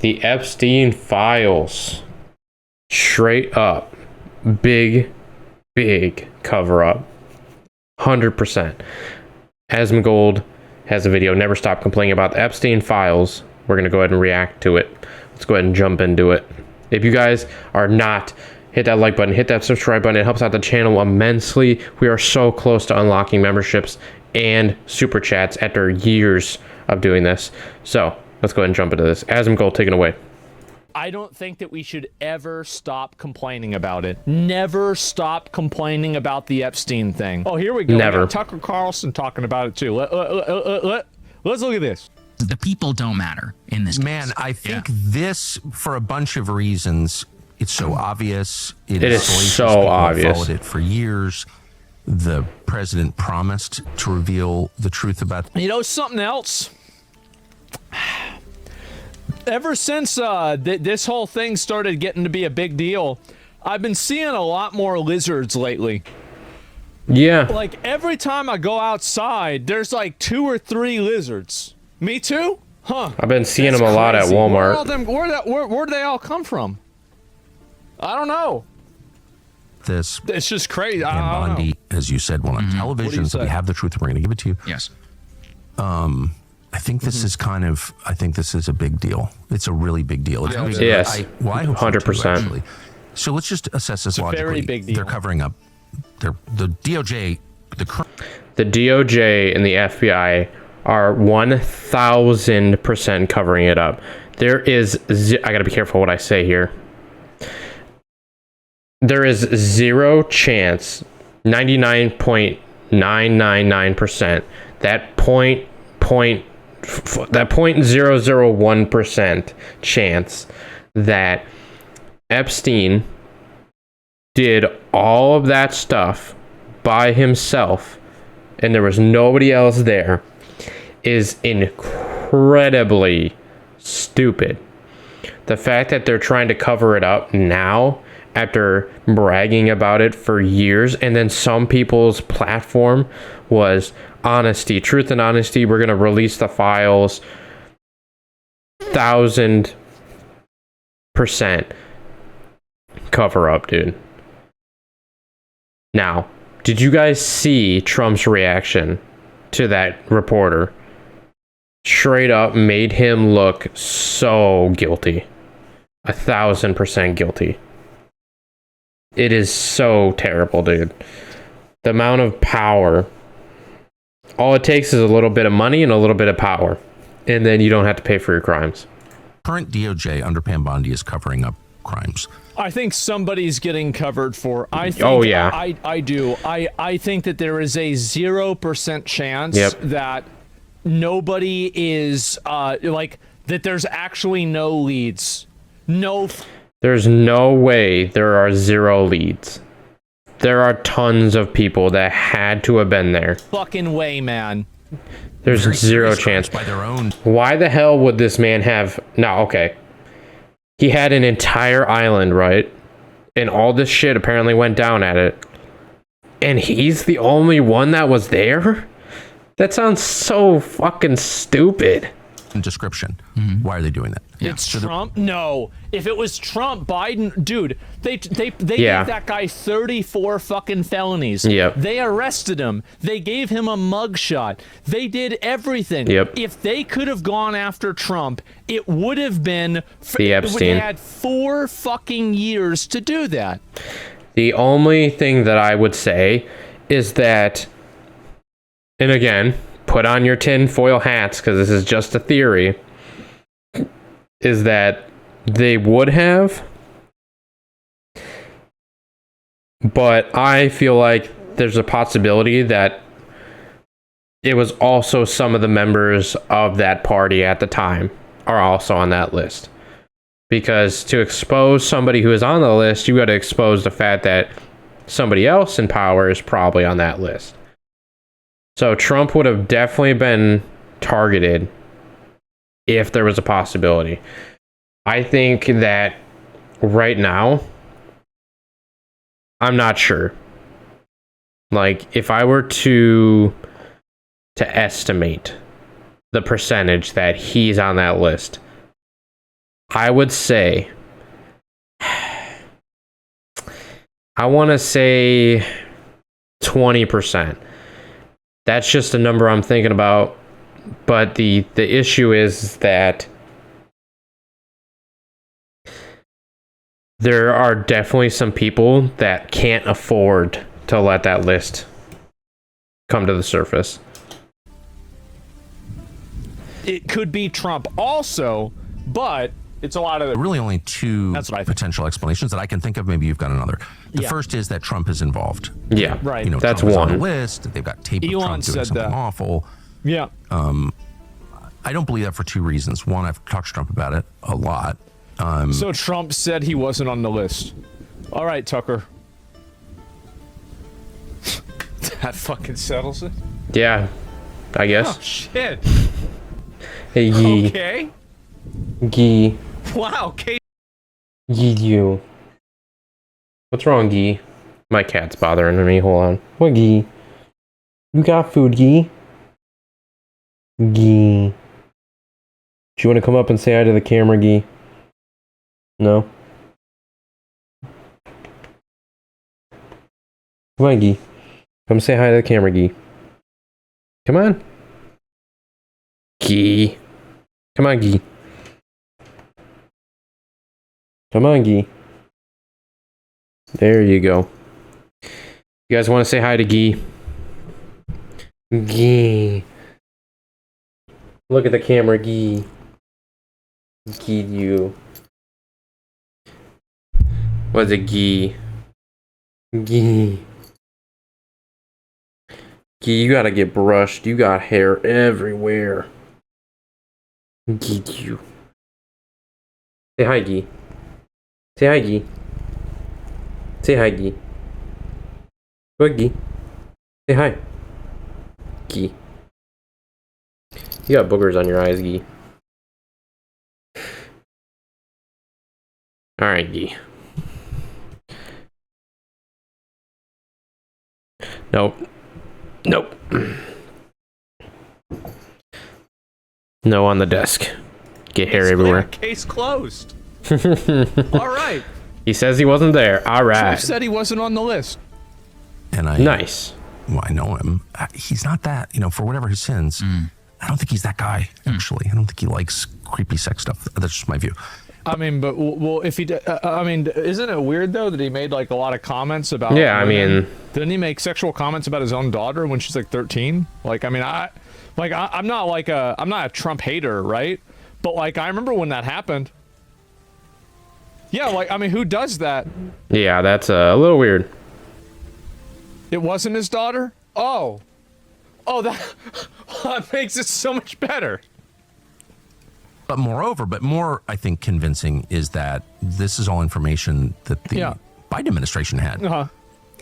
The Epstein files. Straight up. Big cover up. 100%. Asmongold has a video. Never stop complaining about the Epstein files. We're going to go ahead and react to it. Let's go ahead and jump into it. If you guys are not, hit that like button, hit that subscribe button. It helps out the channel immensely. We are so close to unlocking memberships and super chats after years of doing this. So let's go ahead and jump into this. Asmongold, take it away. I don't think that we should ever stop complaining about it. Never stop complaining about the Epstein thing. Oh, here we go. Never. We got Tucker Carlson talking about it too. Let's look at this. The people don't matter in this Man, case. I think this, for a bunch of reasons, it's so obvious. It is salacious. so People have obvious. Followed it for years. The president promised to reveal the truth about. You know something else? Ever since this whole thing started getting to be a big deal, I've been seeing a lot more lizards lately. Yeah. Like, every time I go outside, there's like 2 or 3 lizards. Me too? Huh. I've been seeing That's them a lot at crazy. Walmart. Where do they all come from? I don't know. This. It's just crazy. And I don't know. Bondi, as you said, well, on television, so we say? have the truth, and we're going to give it to you. Yes. I think this is I think this is a big deal. It's a really big deal. It's big. Yes. I hope so too, 100%. actually. So let's just assess this a logically. very big deal. They're covering up. The DOJ, The DOJ and the FBI are 1,000% covering it up. There is, I gotta be careful what I say here. There is zero chance, 99.999%, that 0.001% chance that Epstein did all of that stuff by himself and there was nobody else there is incredibly stupid. The fact that they're trying to cover it up now after bragging about it for years, and then some people's platform was honesty, truth and honesty, we're going to release the files, 1,000% cover up, dude. Now, did you guys see Trump's reaction to that reporter? Straight up made him look so guilty. 1,000% guilty. It is so terrible, dude. The amount of power. All it takes is a little bit of money and a little bit of power. And then you don't have to pay for your crimes. current DOJ under Pam Bondi is covering up crimes. I think somebody's getting covered for. I think, Oh, yeah. I do. I think that there is a 0% chance that nobody is like that. There's actually no leads. No. There's no way there are 0 leads. There are tons of people that had to have been there. Fucking way, man. There's Very 0 serious chance. crimes by their own. Why the hell would this man have... No, okay. He had an entire island, right? And all this shit apparently went down at it. And he's the only one that was there? That sounds so fucking stupid. Description. Why are they doing that? It's Trump? No. If it was Trump, Biden, dude, they Yeah. gave that guy 34 fucking felonies. Yep. They arrested him. They gave him a mugshot. They did everything. Yep. If they could have gone after Trump, it would have been The Epstein. They had 4 fucking years to do that. The only thing that I would say is that, and again, put on your tinfoil hats because this is just a theory, is that they would have, but I feel like there's a possibility that it was also some of the members of that party at the time are also on that list. Because to expose somebody who is on the list, you got to expose the fact that somebody else in power is probably on that list. So Trump would have definitely been targeted if there was a possibility. I think that right now, I'm not sure. Like, if I were to estimate the percentage that he's on that list, I would say, I want to say 20%. That's just a number I'm thinking about. But the issue is that there are definitely some people that can't afford to let that list come to the surface. It could be Trump also, but it's a lot of Really only two That's what I think. potential explanations that I can think of. Maybe you've got another. The Yeah. first is that Trump is involved. Yeah, Right. You know, that's Trump is on one. the list. They've got tape of Elon Trump doing said something that. awful. Yeah. I don't believe that for two reasons. One, I've talked to Trump about it a lot. So Trump said he wasn't on the list. All right, Tucker. That fucking settles it. Yeah, I Oh guess. shit. Hey, Gee. Okay. Gee. Wow. Case. Gee, you. What's wrong, Gee? My cat's bothering me. Hold on. What, Gee? You got food, Gee? Gee. Do you want to come up and say hi to the camera, Gee? No? Come on, Gee. Come say hi to the camera, Gee. Come on. Gee. Come on, Gee. Come on, Gee. There you go. You guys want to say hi to Gee? Gee. Look at the camera, Gee. Gee, you. What's it, Gee? Gee. Gee, you gotta get brushed. You got hair everywhere. Gee, you. Say hi, Gee. Say hi, Gee. Say hi, Gee. Go ahead, Gee. Say hi. Gee. You got boogers on your eyes, Gee. Alright, Gee. Nope. Nope. No on the desk. Get hair everywhere. Case closed. All right. He says he wasn't there. Trump Alright. said he wasn't on the list. And Nice. well, I know him. He's not that, you know, for whatever his sins. I don't think he's that guy, actually. I don't think he likes creepy sex stuff. That's just my view. I mean, but well, if he, I mean, isn't it weird though that he made like a lot of comments about? Yeah, I women? mean- didn't he make sexual comments about his own daughter when she's like 13? Like, I mean, I'm not a Trump hater, right? But like, I remember when that happened. Yeah, like, I mean, who does that? Yeah, that's a little weird. It wasn't his daughter? Oh, that makes it so much better. But more, I think, convincing is that this is all information that the Yeah. Biden administration had. Uh-huh.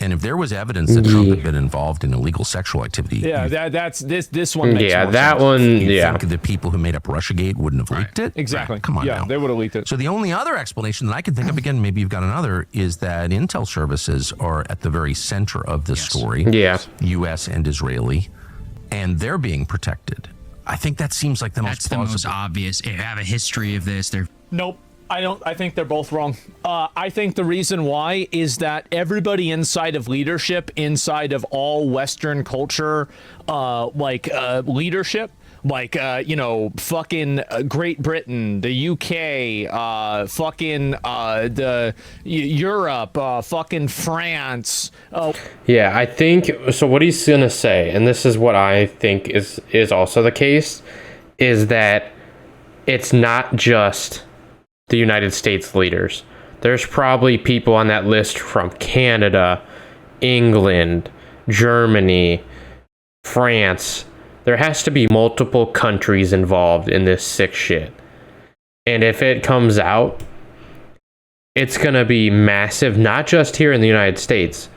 And if there was evidence that Trump had been involved in illegal sexual activity, Yeah, that's this one makes Yeah, more that sense. one, you yeah. think the people who made up Russiagate wouldn't have leaked it? Exactly. Come on Yeah, now. they would have leaked it. So the only other explanation that I can think of, again, maybe you've got another, is that intel services are at the very center of this story. Yeah. U.S. and Israeli, and they're being protected. I think that seems like the That's most the most plausible. obvious. They have a history of this. They're Nope. I don't. I think they're both wrong. I think the reason why is that everybody inside of leadership, inside of all Western culture, leadership, fucking Great Britain, the UK, the Europe, fucking France. Yeah, I think so. What he's gonna say, and this is what I think is also the case, is that it's not just the United States leaders. There's probably people on that list from Canada, England, Germany, France. There has to be multiple countries involved in this sick shit. And if it comes out, it's going to be massive, not just here in the United States,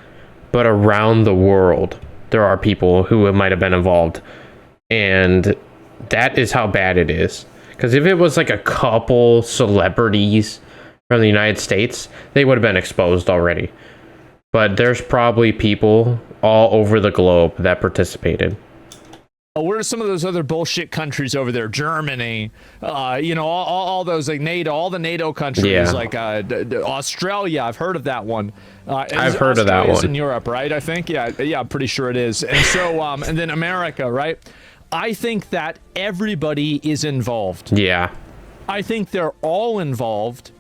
but around the world. There are people who might have been involved. And that is how bad it is. Because if it was like a couple celebrities from the United States, they would have been exposed already. But there's probably people all over the globe that participated. What are some of those other bullshit countries over there? Germany, you know, all those like NATO, all the NATO countries, like Australia. I've heard of that one. I've heard of that one. In Europe, right? I think, yeah, I'm pretty sure it is. And so, and then America, right? I think that everybody is involved. Yeah. I think they're all involved,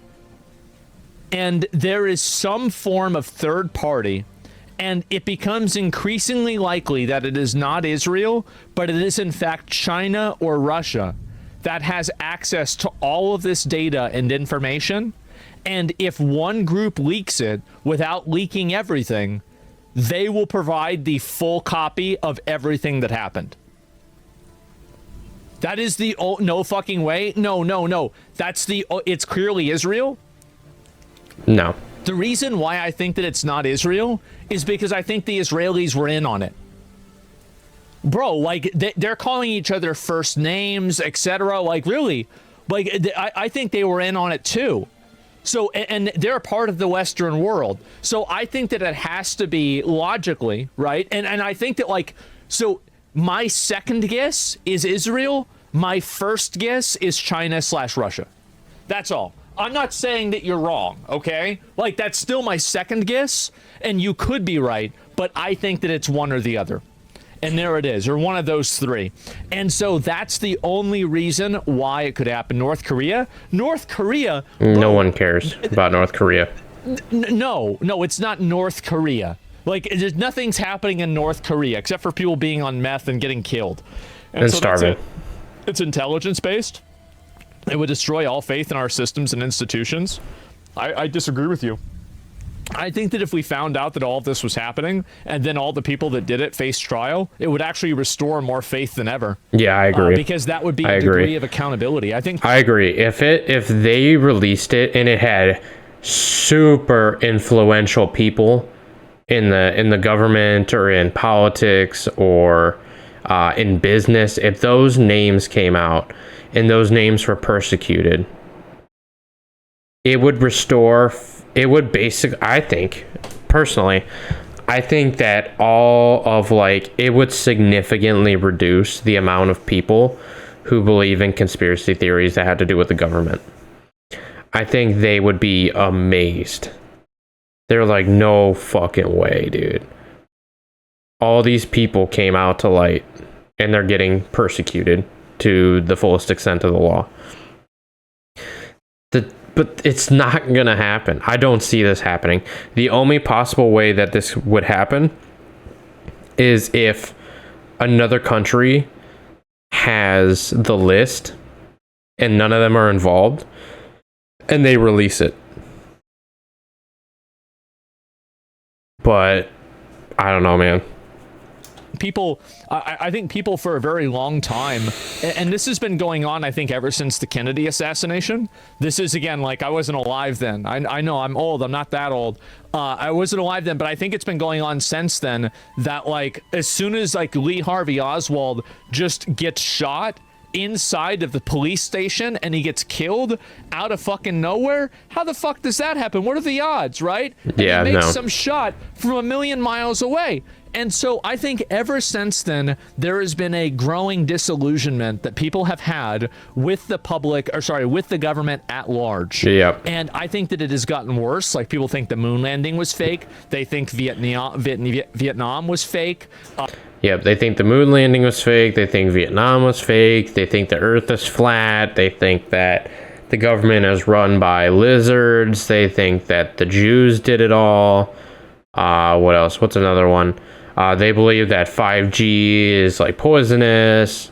and there is some form of third party. And it becomes increasingly likely that it is not Israel, but it is in fact China or Russia that has access to all of this data and information. And if one group leaks it without leaking everything, they will provide the full copy of everything that happened. That is the no fucking way. No. It's clearly Israel. No. The reason why I think that it's not Israel is because I think the Israelis were in on it. Bro, like, they're calling each other first names, etc. Like, really? Like, I think they were in on it, too. So, and they're a part of the Western world. So I think that it has to be logically, right? And I think that, like, so my second guess is Israel. My first guess is China/Russia. That's all. I'm not saying that you're wrong, okay? Like, that's still my second guess, and you could be right, but I think that it's one or the other. And there it is, or one of those three. And so that's the only reason why it could happen. North Korea? North Korea... No one cares about North Korea. No, it's not North Korea. Like, nothing's happening in North Korea, except for people being on meth and getting killed. And so starving. It's intelligence-based. It would destroy all faith in our systems and institutions. I disagree with you. I think that if we found out that all of this was happening and then all the people that did it faced trial, it would actually restore more faith than ever. Yeah, I agree. Because that would be a degree of accountability. I agree. If they released it and it had super influential people in the government or in politics or in business, if those names came out and those names were persecuted, it would basically, I think, personally, I think that it would significantly reduce the amount of people who believe in conspiracy theories that had to do with the government. I think they would be amazed. They're like, no fucking way, dude. All these people came out to light and they're getting persecuted to the fullest extent of the law. But it's not gonna happen. I don't see this happening. The only possible way that this would happen is if another country has the list and none of them are involved and they release it. But I don't know, man. I think people for a very long time, and this has been going on, I think, ever since the Kennedy assassination. This is, again, like, I wasn't alive then. I know I'm old. I'm not that old. I wasn't alive then, but I think it's been going on since then that, like, as soon as, like, Lee Harvey Oswald just gets shot inside of the police station and he gets killed out of fucking nowhere, how the fuck does that happen? What are the odds, right? And yeah, he makes some shot from a million miles away. And so I think ever since then, there has been a growing disillusionment that people have had with the with the government at large. Yep. And I think that it has gotten worse. Like, people think the moon landing was fake. They think Vietnam was fake. Yep, they think the moon landing was fake. They think Vietnam was fake. They think the earth is flat. They think that the government is run by lizards. They think that the Jews did it all. What else? What's another one? They believe that 5G is, like, poisonous.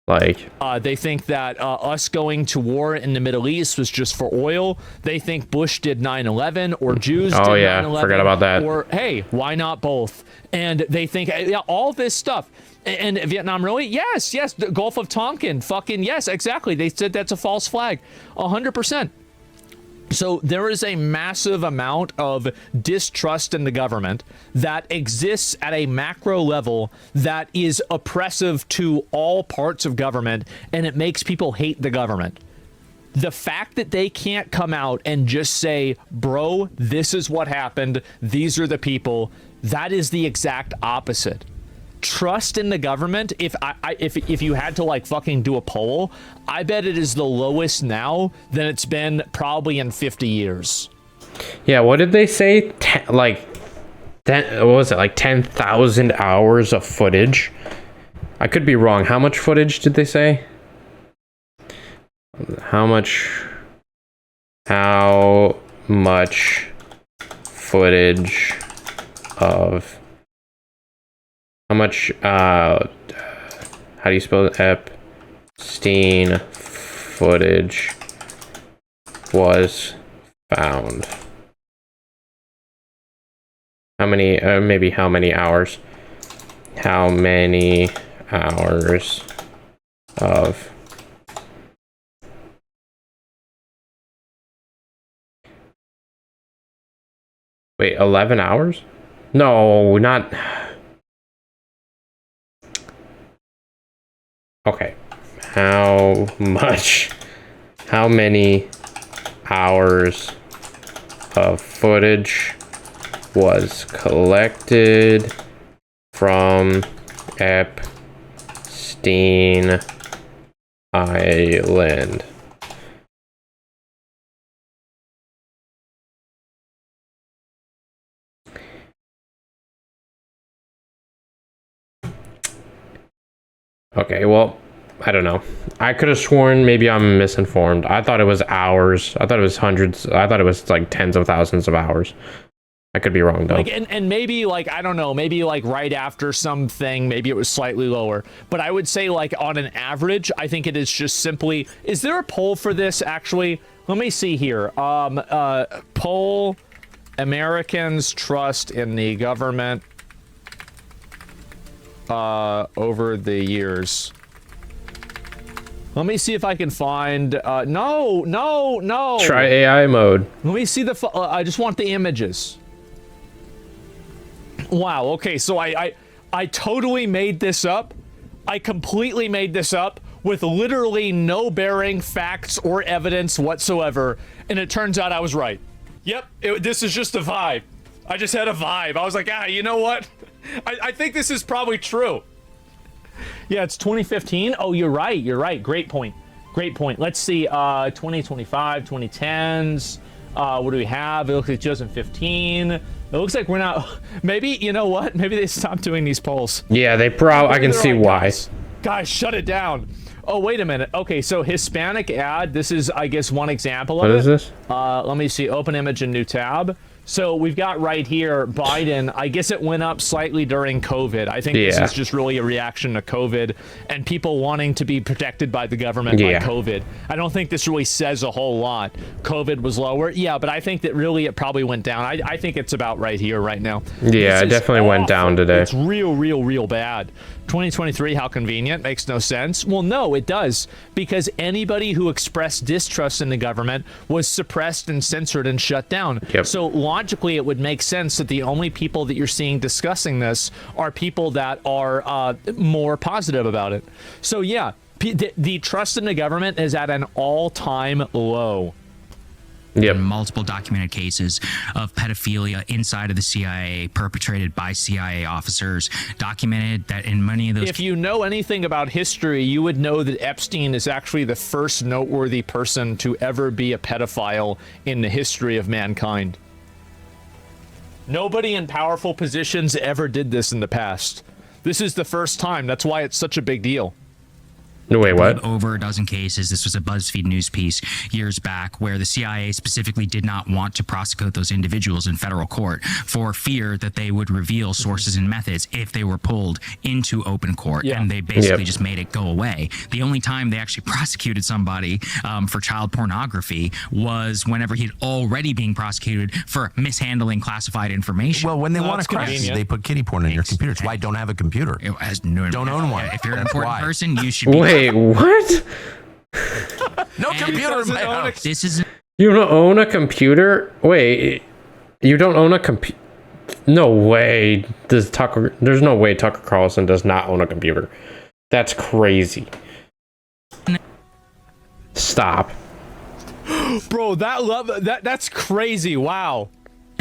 Like, they think that us going to war in the Middle East was just for oil. They think Bush did 9/11 or Jews did 9/11. Forgot about that. Or, hey, why not both? And they think, yeah, all this stuff. And Vietnam, really? Yes, the Gulf of Tonkin, fucking yes, exactly. They said that's a false flag, 100%. So there is a massive amount of distrust in the government that exists at a macro level that is oppressive to all parts of government, and it makes people hate the government. The fact that they can't come out and just say, bro, this is what happened, these are the people, that is the exact opposite. trust in the government, if you had to like fucking do a poll, I bet it is the lowest now than it's been probably in 50 years. Yeah, what did they say? What was it, like 10,000 hours of footage? I could be wrong. How much footage did they say? How much footage of... How much, how do you spell it? Epstein footage was found. How many, maybe how many hours? How many hours of... Wait, 11 hours? No, not... Okay. How many hours of footage was collected from Epstein Island? Okay, well, I don't know. I could have sworn, maybe I'm misinformed. I thought it was hours. I thought it was hundreds. I thought it was like tens of thousands of hours. I could be wrong though. Like, and maybe like, I don't know, maybe like right after something, maybe it was slightly lower. But I would say like on an average, I think it is just simply, is there a poll for this actually? Let me see here. Poll Americans trust in the government over the years. Let me see if I can find, no. Try AI mode. Let me see the, I just want the images. Wow, okay, so I totally made this up. I completely made this up with literally no bearing, facts, or evidence whatsoever, and it turns out I was right. Yep, this is just a vibe. I just had a vibe. I was like, you know what? I think this is probably true. Yeah, it's 2015. Oh, you're right. Great point. Let's see, 2025, 2010s. What do we have? It looks like 2015. It looks like we're not... Maybe, you know what? Maybe they stopped doing these polls. Yeah, they probably... I can see like, why. Guys, shut it down. Oh, wait a minute. Okay, so Hispanic ad. This is, I guess, one example of it. What is this? Let me see. Open image and new tab. So we've got right here, Biden. I guess it went up slightly during COVID. I think this is just really a reaction to COVID and people wanting to be protected by the government by COVID. I don't think this really says a whole lot. COVID was lower. Yeah, but I think that really it probably went down. I think it's about right here right now. Yeah, it definitely went down today. It's real bad. 2023, how convenient. Makes no sense. Well, no, it does. Because anybody who expressed distrust in the government was suppressed and censored and shut down. Yep. So logically, it would make sense that the only people that you're seeing discussing this are people that are more positive about it. So yeah, the trust in the government is at an all-time low. Yep. Multiple documented cases of pedophilia inside of the CIA perpetrated by CIA officers, documented that in many of those... If you know anything about history, you would know that Epstein is actually the first noteworthy person to ever be a pedophile in the history of mankind. Nobody in powerful positions ever did this in the past. This is the first time. That's why it's such a big deal. No, wait, what? Over a dozen cases. This was a BuzzFeed news piece years back where the CIA specifically did not want to prosecute those individuals in federal court for fear that they would reveal sources and methods if they were pulled into open court. Yeah. And they basically just made it go away. The only time they actually prosecuted somebody for child pornography was whenever he'd already being prosecuted for mishandling classified information. Well, when they want to crash, they put kiddie porn in your computer. It's why I don't have a computer. It has no, don't own one. If you're an important person, you should be... Wait, what? No computer in my house. This is... You don't own a computer? Wait, you don't own a computer? No way. There's no way Tucker Carlson does not own a computer. That's crazy. Stop. Bro, that's crazy. Wow.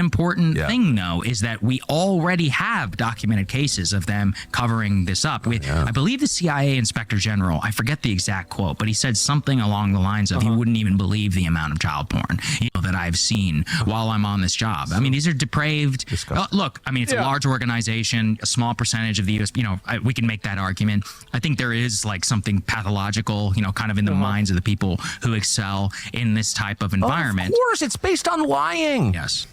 important thing, though, is that we already have documented cases of them covering this up. I believe the CIA Inspector General, I forget the exact quote, but he said something along the lines of, "You wouldn't even believe the amount of child porn that I've seen while I'm on this job." I mean, these are depraved. Look, I mean, it's a large organization, a small percentage of the U.S. We can make that argument. I think there is like something pathological, kind of in the minds of the people who excel in this type of environment. Of course, it's based on lying. Yes.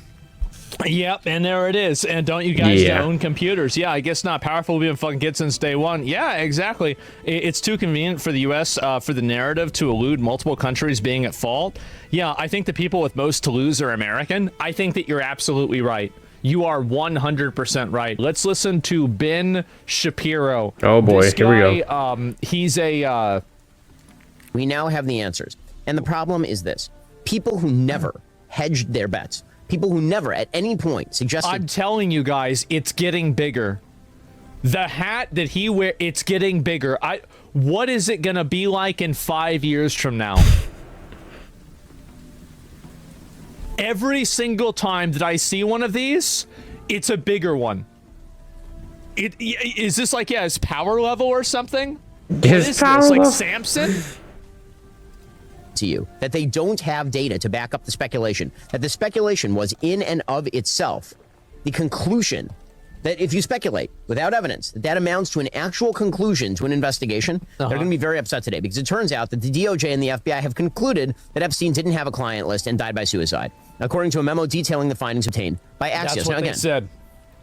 Yep, and there it is. And don't you guys own computers? Yeah, I guess not. Powerful being fucking kids since day one. Yeah, exactly. It's too convenient for the U.S. For the narrative to elude multiple countries being at fault. Yeah, I think the people with most to lose are American. I think that you're absolutely right. You are 100% right. Let's listen to Ben Shapiro. Oh boy, this guy, here we go. He's a... We now have the answers. And the problem is this. People who never hedged their bets, people who never at any point suggested... I'm telling you guys, it's getting bigger. The hat that he wears, it's getting bigger. What is it going to be like in 5 years from now? Every single time that I see one of these, it's a bigger one. Is this like, his power level or something? What is this, like Samson? to you that they don't have data to back up the speculation, that the speculation was in and of itself the conclusion, that if you speculate without evidence that amounts to an actual conclusion to an investigation, they're going to be very upset today, because it turns out that the DOJ and the FBI have concluded that Epstein didn't have a client list and died by suicide, according to a memo detailing the findings obtained by Axios. That's what now, again, they said.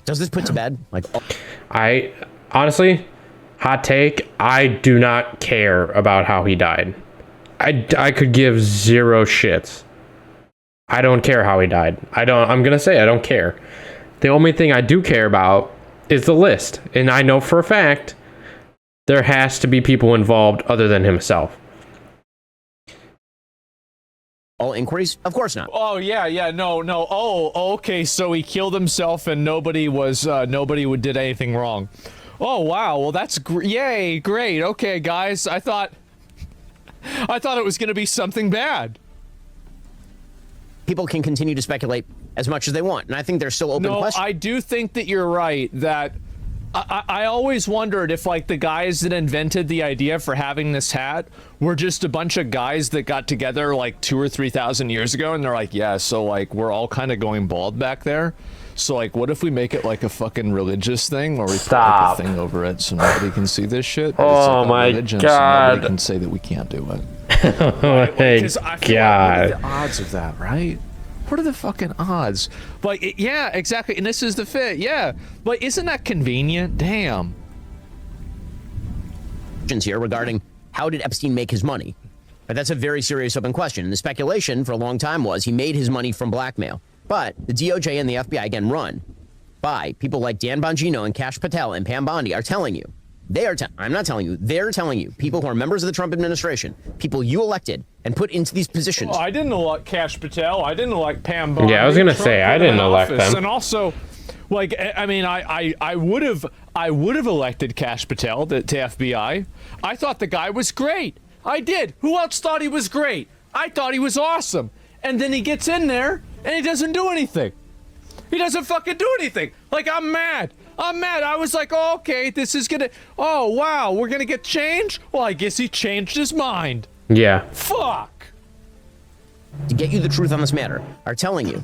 Does this put to bed? I honestly, hot take, I do not care about how he died. I could give zero shits. I don't care how he died. I'm going to say I don't care. The only thing I do care about is the list. And I know for a fact there has to be people involved other than himself. All inquiries? Of course not. Oh, yeah, no. Oh, okay, so he killed himself and nobody did anything wrong. Oh, wow, well, that's yay, great. Okay, guys, I thought it was going to be something bad. People can continue to speculate as much as they want, and I think there's still open questions. I do think that you're right, that I always wondered if, like, the guys that invented the idea for having this hat were just a bunch of guys that got together, like, 2,000 or 3,000 years ago, and they're like, yeah, so, like, we're all kind of going bald back there. So, like, what if we make it, like, a fucking religious thing, or we put, like, a thing over it so nobody can see this shit? But it's, like, my religion, God. So nobody can say that we can't do it. Oh my Because I feel God. like, what are the odds of that, right? What are the fucking odds? Like, yeah, exactly. And this is the fit. Yeah. But isn't that convenient? Damn. Here regarding how did Epstein make his money? But that's a very serious open question. And the speculation for a long time was he made his money from blackmail. But the DOJ and the FBI, again, run by people like Dan Bongino and Kash Patel and Pam Bondi, are telling you, I'm not telling you, they're telling you, people who are members of the Trump administration, people you elected and put into these positions. Oh, I didn't elect Kash Patel. I didn't elect Pam Bondi. Yeah, I was gonna say, I didn't elect them. And also, like, I mean, I would have elected Kash Patel to FBI. I thought the guy was great. I did. Who else thought he was great? I thought he was awesome. And then he gets in there and he doesn't do anything. He doesn't fucking do anything. Like, I'm mad. I was like, oh, okay, this is gonna... Oh, wow, we're gonna get changed? Well, I guess he changed his mind. Yeah. Fuck. To get you the truth on this matter, are telling you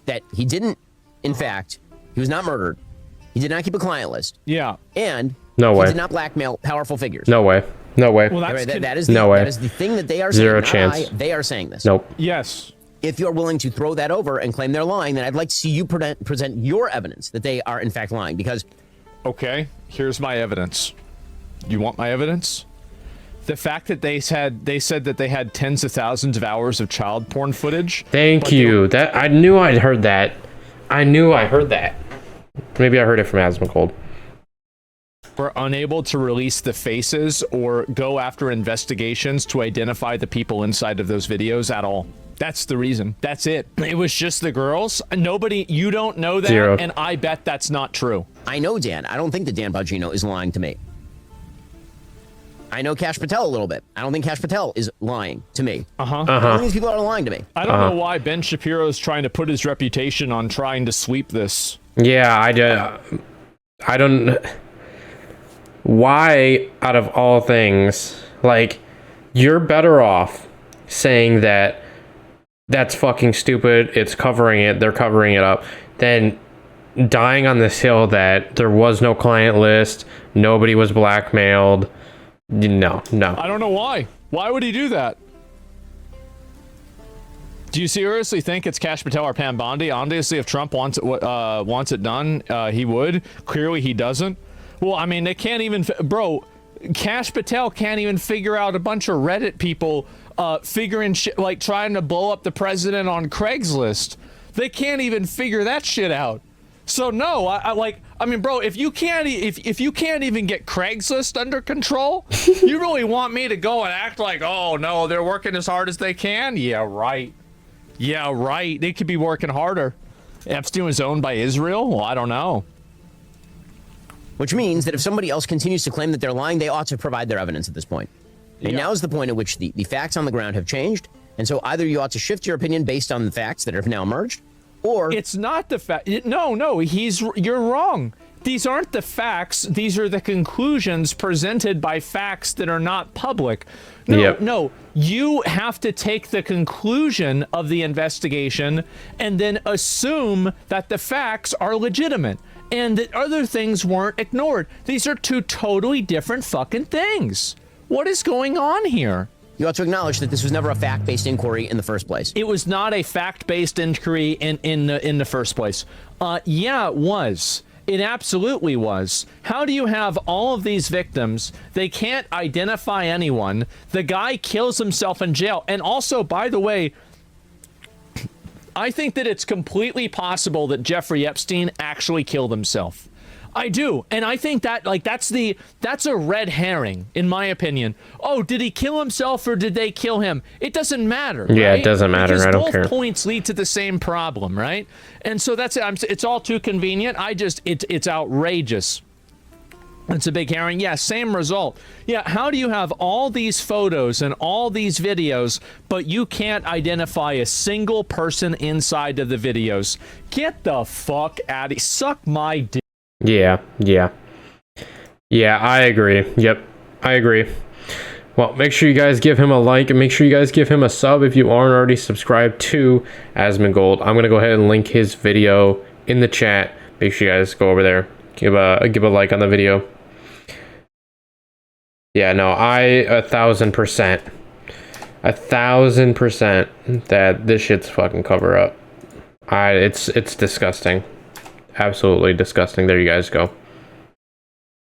that he didn't, in fact, he was not murdered. He did not keep a client list. Yeah. And No way. he did not blackmail powerful figures. No way. No way. Well, that's... That is No way. That is the thing that they are Zero saying. chance. They are saying this. Nope. Yes. If you're willing to throw that over and claim they're lying, then I'd like to see you present your evidence that they are in fact lying, because... Okay, here's my evidence. You want my evidence? The fact that they said that they had tens of thousands of hours of child porn footage. Thank you. That I knew I'd heard that. I knew I heard that. Maybe I heard it from Asmongold. Were unable to release the faces or go after investigations to identify the people inside of those videos at all. That's the reason. That's it. It was just the girls. Nobody, you don't know that, Zero. and I bet that's not true. I know Dan. I don't think that Dan Bongino is lying to me. I know Kash Patel a little bit. I don't think Kash Patel is lying to me. Uh huh. I don't think these people are lying to me. I don't know why Ben Shapiro is trying to put his reputation on trying to sweep this. Yeah, I don't. Why, out of all things, like, you're better off saying that that's fucking stupid, it's covering it, they're covering it up, than dying on this hill that there was no client list, nobody was blackmailed. No. I don't know why. Why would he do that? Do you seriously think it's Kash Patel or Pam Bondi? Obviously, if Trump wants it done, he would. Clearly, he doesn't. Well, I mean, they can't even... Bro, Kash Patel can't even figure out a bunch of Reddit people figuring shit, like trying to blow up the president on Craigslist. They can't even figure that shit out. So no, I mean, bro, if you can't even get Craigslist under control, you really want me to go and act like, oh no, they're working as hard as they can? Yeah, right. Yeah, right. They could be working harder. Epstein was owned by Israel? Well, I don't know. Which means that if somebody else continues to claim that they're lying, they ought to provide their evidence at this point. And now is the point at which the facts on the ground have changed. And so either you ought to shift your opinion based on the facts that have now emerged, or... It's not the fact. No, you're wrong. These aren't the facts. These are the conclusions presented by facts that are not public. No, you have to take the conclusion of the investigation and then assume that the facts are legitimate and that other things weren't ignored. These are two totally different fucking things. What is going on here? You ought to acknowledge that this was never a fact-based inquiry in the first place. It was not a fact-based inquiry in the first place. Yeah, it was. It absolutely was. How do you have all of these victims? They can't identify anyone. The guy kills himself in jail. And also, by the way, I think that it's completely possible that Jeffrey Epstein actually killed himself. I do. And I think that, like, that's a red herring, in my opinion. Oh, did he kill himself or did they kill him? It doesn't matter. Yeah, right? it doesn't matter. Because I don't care. both points lead to the same problem, right? And so that's it. It's all too convenient. It's outrageous. It's a big herring. Yeah, same result. Yeah, how do you have all these photos and all these videos, but you can't identify a single person inside of the videos? Get the fuck out of here. Suck my dick. Yeah, I agree. Yep, I agree. Well, make sure you guys give him a like and make sure you guys give him a sub if you aren't already subscribed to Asmongold. I'm going to go ahead and link his video in the chat. Make sure you guys go over there. Give a like on the video. Yeah, no, I 1,000% that this shit's fucking cover up. It's disgusting. Absolutely disgusting. There you guys go.